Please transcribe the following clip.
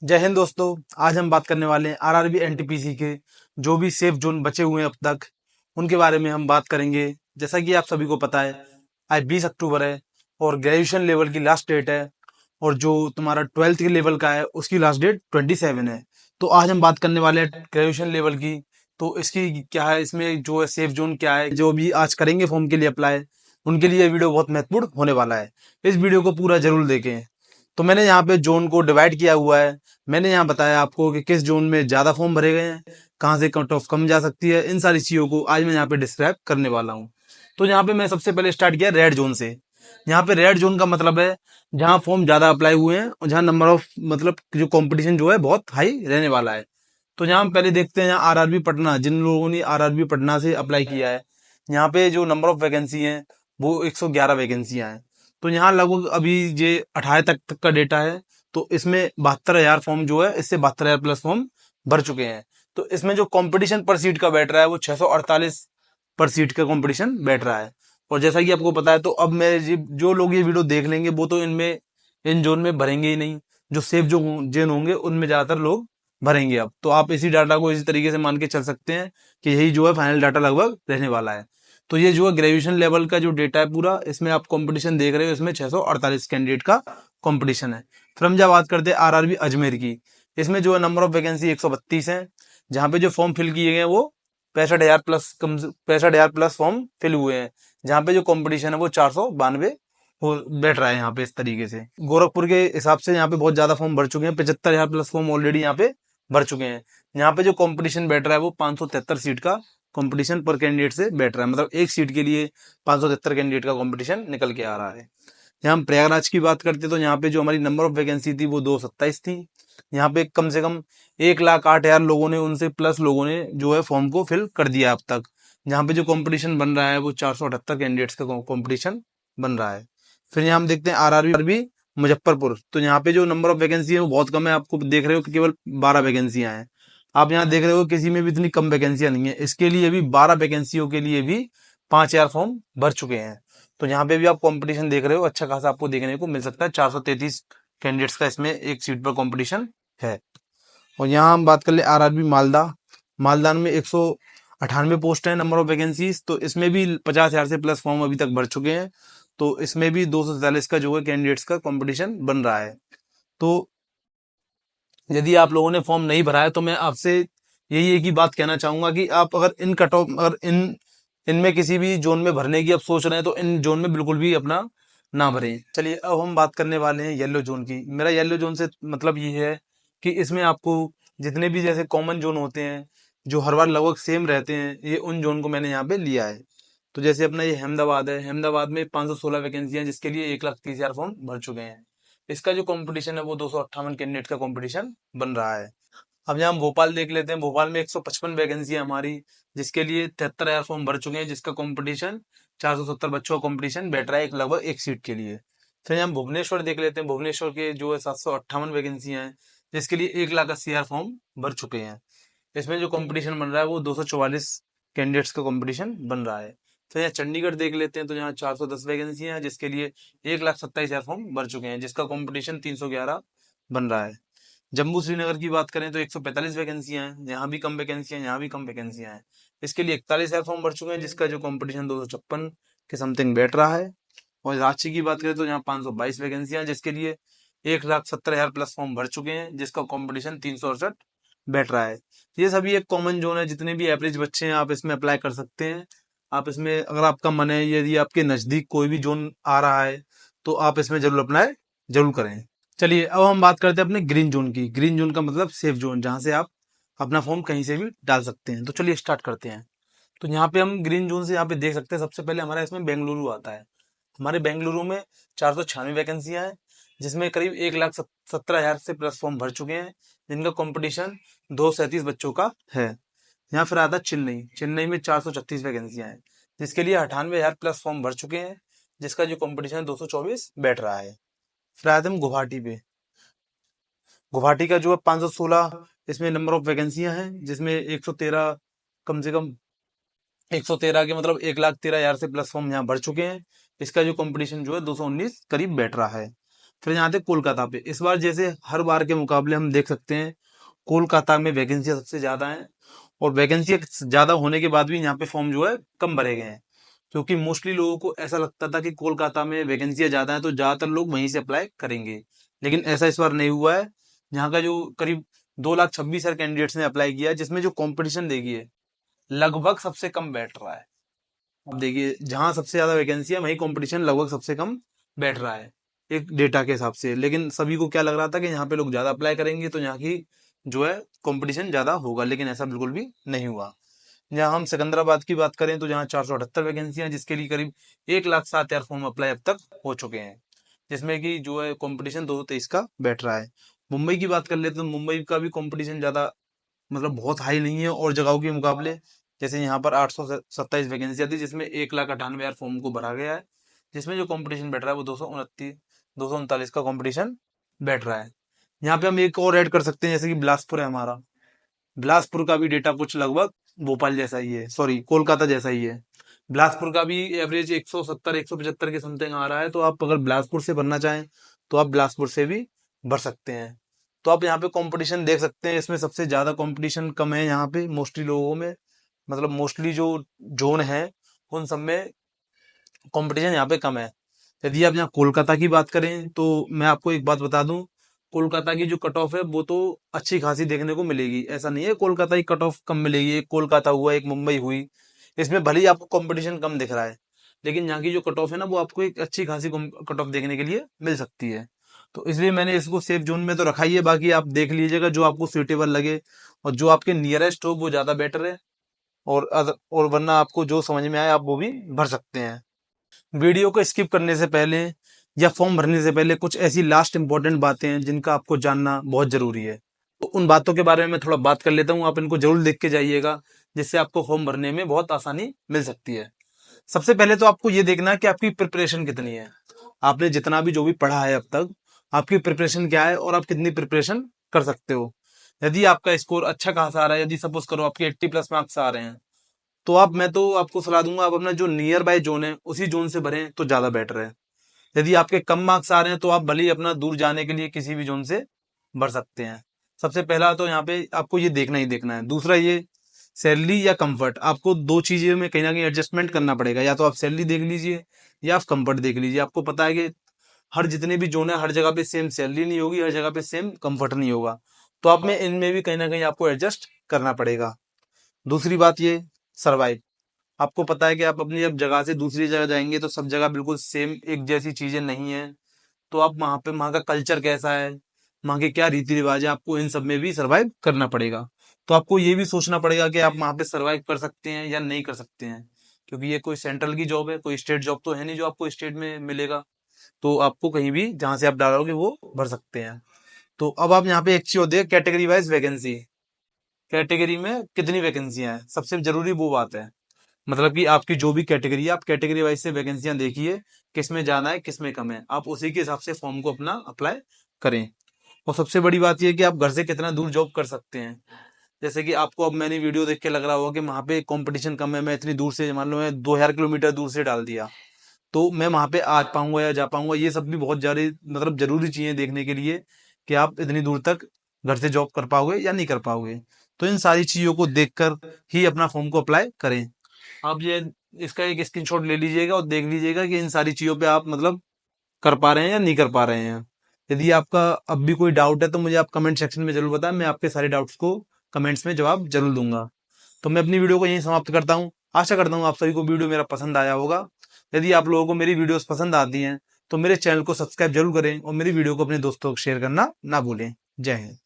जय हिंद दोस्तों। आज हम बात करने वाले हैं आरआरबी एनटीपीसी के जो भी सेफ जोन बचे हुए हैं अब तक उनके बारे में हम बात करेंगे। जैसा कि आप सभी को पता है आज 20 अक्टूबर है और ग्रेजुएशन लेवल की लास्ट डेट है और जो तुम्हारा 12th के लेवल का है उसकी लास्ट डेट 27 है। तो आज हम बात करने वाले हैं ग्रेजुएशन लेवल की। तो इसकी क्या है, इसमें जो है सेफ जोन क्या है, जो भी आज करेंगे फॉर्म के लिए अप्लाई उनके लिए वीडियो बहुत महत्वपूर्ण होने वाला है। इस वीडियो को पूरा जरूर देखें। तो मैंने यहाँ पे जोन को डिवाइड किया हुआ है। मैंने यहाँ बताया आपको कि किस जोन में ज्यादा फॉर्म भरे गए हैं, कहाँ से कट ऑफ कम जा सकती है। इन सारी चीजों को आज मैं यहाँ पे डिस्क्राइब करने वाला हूँ। तो यहाँ पे मैं सबसे पहले स्टार्ट किया रेड जोन से। यहाँ पे रेड जोन का मतलब है जहाँ फॉर्म ज्यादा अप्लाई हुए हैं और जहाँ नंबर ऑफ मतलब जो कंपटीशन जो है बहुत हाई रहने वाला है। तो यहाँ हम पहले देखते हैं यहाँ आरआरबी पटना, जिन लोगों ने आरआरबी पटना से अप्लाई किया है, यहाँ पे जो नंबर ऑफ वैकेंसी है वो 111 वैकेंसियां हैं। तो यहाँ लगभग अभी ये 28 तक का डेटा है। तो इसमें 72,000 फॉर्म जो है, इससे 72,000 प्लस फॉर्म भर चुके हैं। तो इसमें जो कंपटीशन पर सीट का बैठ रहा है वो 648 पर सीट का कंपटीशन बैठ रहा है। और जैसा कि आपको पता है, तो अब मैं जो लोग ये वीडियो देख लेंगे वो तो इनमें इन जोन में भरेंगे ही नहीं। जो सेफ जो जोन होंगे उनमें ज्यादातर लोग भरेंगे। अब तो आप इसी डाटा को इसी तरीके से मान के चल सकते हैं कि यही जो है फाइनल डाटा लगभग रहने वाला है। तो ये जो है ग्रेजुएशन लेवल का जो डेटा है पूरा, इसमें आप कंपटीशन देख रहे हो, इसमें 648 कैंडिडेट का कंपटीशन है। फिर हम जब बात करते हैं आरआरबी अजमेर की, इसमें जो है नंबर ऑफ वैकेंसी 132 है। जहाँ पे जो फॉर्म फिल किए गए हैं वो 65,000 प्लस, कम 65,000 प्लस फॉर्म फिल हुए हैं। जहाँ पे जो कंपटीशन है वो 492 हो बैठ रहा है यहाँ पे इस तरीके से। गोरखपुर के हिसाब से यहाँ पे बहुत ज्यादा फॉर्म भर चुके हैं, 75,000 प्लस फॉर्म ऑलरेडी यहाँ पे भर चुके हैं। यहाँ पे जो कंपटीशन बैठ रहा है वो 573 सीट का कंपटीशन पर कैंडिडेट से बैठ रहा है, मतलब एक सीट के लिए 573 कैंडिडेट का कंपटीशन निकल के आ रहा है। यहाँ हम प्रयागराज की बात करते तो यहाँ पे जो हमारी नंबर ऑफ वैकेंसी थी वो 227 थी। यहाँ पे कम से कम 1,08,000 लोगों ने, उनसे प्लस लोगों ने जो है फॉर्म को फिल कर दिया अब तक। यहाँ पे जो कंपटीशन बन रहा है वो 478 कैंडिडेट्स का कंपटीशन बन रहा है। फिर यहाँ हम देखते हैं आरआरबी मुजफ्फरपुर। तो यहाँ पे जो नंबर ऑफ वैकेंसी है वो बहुत कम है, आपको देख रहे हो कि केवल 12 वैकेंसियां हैं। आप यहाँ देख रहे हो किसी में भी इतनी कम वैकेंसियां नहीं है। इसके लिए भी 12 वैकेंसियों के लिए भी 5,000 फॉर्म भर चुके हैं। तो यहाँ पे भी आप कंपटीशन देख रहे हो, अच्छा खासा आपको देखने को मिल सकता है। 433 कैंडिडेट्स का इसमें एक सीट पर कंपटीशन है। और यहाँ हम बात कर ले आरआरबी मालदा। मालदा में 198 पोस्ट है नंबर ऑफ वैकेंसीज। तो इसमें भी 50,000 से प्लस फॉर्म अभी तक भर चुके हैं। तो इसमें भी 247 का जो है कैंडिडेट्स का कंपटीशन बन रहा है। तो यदि आप लोगों ने फॉर्म नहीं भरा है तो मैं आपसे यही एक ही बात कहना चाहूंगा कि आप अगर इन कट ऑफ, अगर इनमें किसी भी जोन में भरने की आप सोच रहे हैं तो इन जोन में बिल्कुल भी अपना ना भरें। चलिए अब हम बात करने वाले हैं येलो जोन की। मेरा येलो जोन से मतलब ये है कि इसमें आपको जितने भी जैसे कॉमन जोन होते हैं जो हर बार लगभग सेम रहते हैं, ये उन जोन को मैंने यहाँ पे लिया है। तो जैसे अपना ये अहमदाबाद है, अहमदाबाद में 516 वैकेंसी हैं जिसके लिए 1,30,000 फॉर्म भर चुके हैं। इसका जो कंपटीशन है वो 258 कैंडिडेट का कंपटीशन बन रहा है। अब यहाँ हम भोपाल देख लेते हैं। भोपाल में 155 वैकेंसी है हमारी, जिसके लिए 73,000 फॉर्म भर चुके हैं, जिसका कंपटीशन 470 बच्चों का कंपटीशन बैठ रहा है एक लगभग एक सीट के लिए। फिर हम भुवनेश्वर देख लेते हैं। भुवनेश्वर के जो है 758 वैकेंसी हैं, जिसके लिए 1,80,000 फॉर्म भर चुके हैं। इसमें जो कंपटीशन बन रहा है वो 244 कैंडिडेट्स का कंपटीशन बन रहा है। फिर यहाँ चंडीगढ़ देख लेते हैं। तो यहाँ 410 वैकेंसी हैं, जिसके लिए 1,27,000 फॉर्म भर चुके हैं, जिसका कंपटीशन 311 बन रहा है। जम्मू श्रीनगर की बात करें तो 145 वैकेंसियां हैं, यहाँ भी कम वैकेंसियां, यहाँ भी कम वैकेंसियां हैं। इसके लिए 41,000 फॉर्म भर चुके हैं, जिसका जो कंपटीशन 256 के समथिंग बैठ रहा है। और रांची की बात करें तो यहाँ 522 वैकेंसियां हैं, जिसके लिए 1,70,000 प्लस फॉर्म भर चुके हैं, जिसका कंपटीशन 368 बैठ रहा है। ये सभी एक कॉमन जोन है, जितने भी एवरेज बच्चे हैं आप इसमें अप्लाई कर सकते हैं। आप इसमें अगर आपका मन है, यदि आपके नजदीक कोई भी जोन आ रहा है तो आप इसमें जरूर अप्लाई जरूर करें। चलिए अब हम बात करते हैं अपने ग्रीन जोन की। ग्रीन जोन का मतलब सेफ जोन, जहां से आप अपना फॉर्म कहीं से भी डाल सकते हैं। तो चलिए स्टार्ट करते हैं। तो यहाँ पे हम ग्रीन जोन से यहाँ पे देख सकते हैं, सबसे पहले हमारा इसमें बेंगलुरु आता है। हमारे बेंगलुरु में 496 वैकेंसियां हैं, जिसमें करीब 1,17,000 से प्लस फॉर्म भर चुके हैं, जिनका कंपटीशन 237 बच्चों का है। यहाँ फिर आता है चेन्नई। चेन्नई में 436 वैकेंसियां हैं, जिसके लिए 98,000 प्लस फॉर्म भर चुके हैं, जिसका जो कंपटीशन 224 बैठ रहा है। फिर आते हैं हम गुवाहाटी पे। गुवाहाटी का जो है 516, इसमें नंबर ऑफ वैकेंसियां हैं, जिसमें 113, कम से कम 113 के मतलब 1,13,000 से प्लस फॉर्म यहाँ भर चुके हैं। इसका जो कंपटीशन जो है 219 करीब बैठ रहा है। फिर यहाँ थे कोलकाता पे। इस बार जैसे हर बार के मुकाबले हम देख सकते हैं कोलकाता में वैकेंसियां सबसे ज्यादा हैं, और वैकेंसी ज्यादा होने के बाद भी यहाँ पे फॉर्म जो है कम भरे गए हैं, क्योंकि मोस्टली लोगों को ऐसा लगता था कि कोलकाता में वैकेंसियां ज्यादा हैं तो ज्यादातर लोग वहीं से अप्लाई करेंगे, लेकिन ऐसा इस बार नहीं हुआ है। यहाँ का जो करीब 2,26,000 कैंडिडेट्स ने अप्लाई किया है, जिसमें जो कंपटीशन देखिए लगभग सबसे कम बैठ रहा है। अब देखिए जहां सबसे ज्यादा वैकेंसी है वहीं कंपटीशन लगभग सबसे कम बैठ रहा है एक डेटा के हिसाब से, लेकिन सभी को क्या लग रहा था कि यहाँ पे लोग ज्यादा अप्लाई करेंगे तो यहाँ की जो है कंपटीशन ज्यादा होगा, लेकिन ऐसा बिल्कुल भी नहीं हुआ। जहाँ हम सिकंदराबाद की बात करें तो जहाँ 478 वैकेंसियां, जिसके लिए करीब 1,07,000 फॉर्म अप्लाई अब तक हो चुके हैं, जिसमें कि जो है कंपटीशन 223 का बैठ रहा है। मुंबई की बात कर लेते तो मुंबई का भी कंपटीशन ज्यादा मतलब बहुत हाई नहीं है और जगहों के मुकाबले। जैसे यहाँ पर 827 वैकेंसियां थी, जिसमें 1,98,000 फॉर्म को भरा गया है, जिसमें जो कंपटीशन बैठ रहा है वो 239 का कंपटीशन बैठ रहा है। यहाँ पे हम एक और ऐड कर सकते हैं, जैसे कि बिलासपुर है हमारा। बिलासपुर का भी डेटा कुछ लगभग भोपाल जैसा ही है, सॉरी कोलकाता जैसा ही है। बिलासपुर का भी एवरेज 170-175 के समथिंग आ रहा है, तो आप अगर बिलासपुर से भरना चाहें तो आप बिलासपुर से भी भर सकते हैं। तो आप यहाँ पे कंपटीशन देख सकते हैं, इसमें सबसे ज्यादा कंपटीशन कम है यहाँ पे मोस्टली लोगों में, मतलब मोस्टली जो जोन है उन सब में कंपटीशन यहाँ पे कम है। यदि आप यहाँ कोलकाता की बात करें तो मैं आपको एक बात बता दूं, कोलकाता की जो कट ऑफ है वो तो अच्छी खासी देखने को मिलेगी। ऐसा नहीं है कोलकाता की कट ऑफ कम मिलेगी, एक कोलकाता हुआ एक मुंबई हुई, इसमें भले ही आपको कंपटीशन कम दिख रहा है, लेकिन यहाँ की जो कट ऑफ है ना वो आपको एक अच्छी खासी कट ऑफ देखने के लिए मिल सकती है। तो इसलिए मैंने इसको सेफ जोन में तो रखा ही है, बाकी आप देख लीजिएगा जो आपको सुइटेबल लगे और जो आपके नियरेस्ट हो वो ज्यादा बेटर है, और वरना आपको जो समझ में आए आप वो भी भर सकते हैं। वीडियो को स्किप करने से पहले या फॉर्म भरने से पहले कुछ ऐसी लास्ट इंपॉर्टेंट बातें हैं जिनका आपको जानना बहुत जरूरी है, तो उन बातों के बारे में मैं थोड़ा बात कर लेता हूँ, आप इनको जरूर देख के जाइएगा, जिससे आपको फॉर्म भरने में बहुत आसानी मिल सकती है। सबसे पहले तो आपको ये देखना है कि आपकी प्रिपरेशन कितनी है, आपने जितना भी जो भी पढ़ा है अब तक आपकी प्रिपरेशन क्या है और आप कितनी प्रिपरेशन कर सकते हो। यदि आपका स्कोर अच्छा खासा आ रहा है, यदि सपोज करो आपके 80+ मार्क्स आ रहे हैं, तो मैं तो आपको सलाह दूंगा आप अपना जो नियर बाय जोन है उसी जोन से भरें तो ज्यादा बेटर है। यदि आपके कम मार्क्स आ रहे हैं तो आप भले ही अपना दूर जाने के लिए किसी भी जोन से भर सकते हैं। सबसे पहला तो यहाँ पे आपको ये देखना ही देखना है। दूसरा ये सैलरी या कंफर्ट, आपको दो चीजें में कहीं ना कहीं एडजस्टमेंट करना पड़ेगा, या तो आप सैलरी देख लीजिए या आप कंफर्ट देख लीजिए। आपको पता है कि हर जितने भी जोन है हर जगह पे सेम सैलरी नहीं होगी, हर जगह पे सेम कंफर्ट नहीं होगा, तो आप में इनमें भी कहीं ना कहीं आपको एडजस्ट करना पड़ेगा। दूसरी बात ये सर्वाइव, आपको पता है कि आप अपनी जब जगह से दूसरी जगह जाएंगे तो सब जगह बिल्कुल सेम एक जैसी चीजें नहीं है, तो आप वहां पे वहां का कल्चर कैसा है, वहां के क्या रीति रिवाज है, आपको इन सब में भी सरवाइव करना पड़ेगा। तो आपको ये भी सोचना पड़ेगा कि आप वहां पे सरवाइव कर सकते हैं या नहीं कर सकते हैं, क्योंकि ये कोई सेंट्रल की जॉब है, कोई स्टेट जॉब तो है नहीं जो आपको स्टेट में मिलेगा, तो आपको कहीं भी जहां से आप डालोगे वो भर सकते हैं। तो अब आप यहाँ पे एक चीज होती है कैटेगरी वाइज वैकेंसी, कैटेगरी में कितनी वैकेंसियां हैं, सबसे जरूरी वो बात है। मतलब कि आपकी जो भी कैटेगरी है आप कैटेगरी वाइज से वैकेंसियां देखिए, किसमें ज्यादा है किसमें कम है, आप उसी के हिसाब से फॉर्म को अपना अप्लाई करें। और सबसे बड़ी बात यह है कि आप घर से कितना दूर जॉब कर सकते हैं। जैसे कि आपको अब मैंने वीडियो देख के लग रहा होगा कि वहां पे कंपटीशन कम है, मैं इतनी दूर से मान लो मैं 2,000 किलोमीटर दूर से डाल दिया, तो मैं वहां पे आ पाऊंगा या जा पाऊंगा, ये सब भी बहुत ज्यादा मतलब जरूरी चीजें देखने के लिए कि आप इतनी दूर तक घर से जॉब कर पाओगे या नहीं कर पाओगे। तो इन सारी चीजों को देखकर ही अपना फॉर्म को अप्लाई करें। आप ये इसका एक स्क्रीनशॉट ले लीजिएगा और देख लीजिएगा कि इन सारी चीजों पे आप मतलब कर पा रहे हैं या नहीं कर पा रहे हैं। यदि आपका अब भी कोई डाउट है तो मुझे आप कमेंट सेक्शन में जरूर बताएं, मैं आपके सारे डाउट्स को कमेंट्स में जवाब जरूर दूंगा। तो मैं अपनी वीडियो को यहीं समाप्त करता हूँ। आशा करता हूँ आप सभी को वीडियो मेरा पसंद आया होगा। यदि आप लोगों को मेरी वीडियोस पसंद आती हैं तो मेरे चैनल को सब्सक्राइब जरूर करें और मेरी वीडियो को अपने दोस्तों को शेयर करना ना भूलें। जय हिंद।